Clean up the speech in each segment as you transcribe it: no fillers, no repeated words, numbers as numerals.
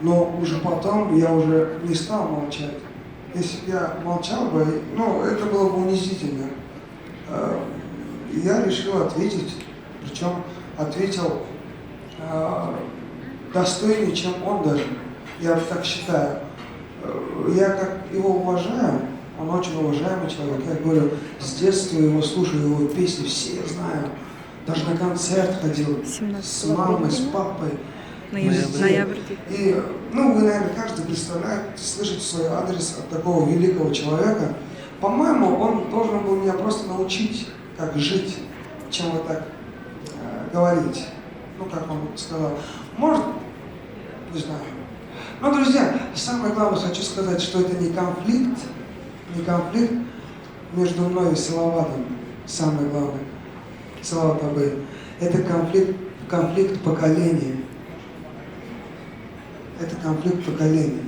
Но уже потом я уже не стал молчать. Если бы я молчал бы, ну, это было бы унизительно. Я решил ответить, причем ответил достойнее, чем он даже. Я так считаю. Я как его уважаю, он очень уважаемый человек. Я говорю, с детства его слушаю, его песни все знаю. Даже на концерт ходил с мамой, с папой. Ноябрь. И, ну, вы, наверное, каждый представляет, слышит свой адрес от такого великого человека. По-моему, он должен был меня просто научить, как жить, чем вот так говорить. Ну, как он сказал. Может, не знаю. Но, друзья, самое главное, хочу сказать, что это не конфликт между мной и Салаватом. Самое главное. Салават Абэй. Это конфликт поколения. Это конфликт поколений.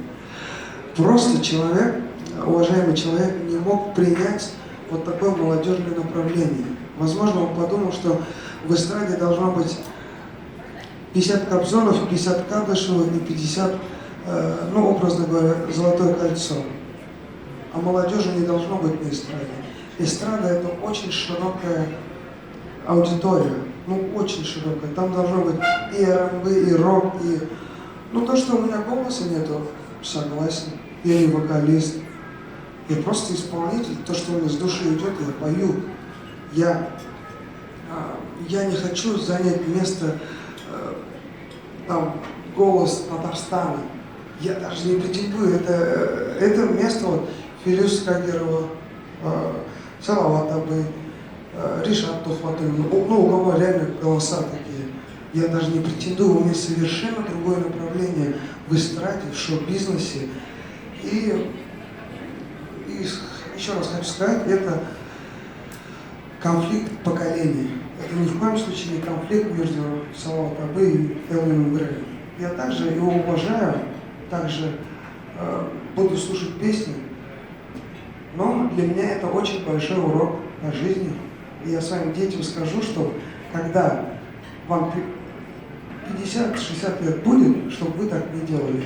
Просто человек, уважаемый человек, не мог принять вот такое молодежное направление. Возможно, он подумал, что в эстраде должно быть 50 Кобзонов, 50 Кадышевых и 50, ну, образно говоря, Золотое кольцо. А молодежи не должно быть на эстраде. Эстрада – это очень широкая аудитория, ну, очень широкая. Там должно быть и РНБ, и рок, и... Ну, то, что у меня голоса нету, согласен. Я не вокалист. Я просто исполнитель. То, что у меня с души идет, я пою. Я не хочу занять место, там, голос Татарстана. Я даже не претендую. Это место, вот, Фирюз Кагирова, Салават Абэй, Ришат Тухватуллин. Ну, у кого реально голоса такие. Я даже не претендую, у меня совершенно другое направление в эстраде, в шоу-бизнесе. И еще раз хочу сказать, это конфликт поколений. Это ни в коем случае не конфликт между Салават Абэй и Элвином Греем. Я также его уважаю, также буду слушать песни, но для меня это очень большой урок по жизни. И я своим детям скажу, что когда вам 50-60 лет будет, чтобы вы так не делали.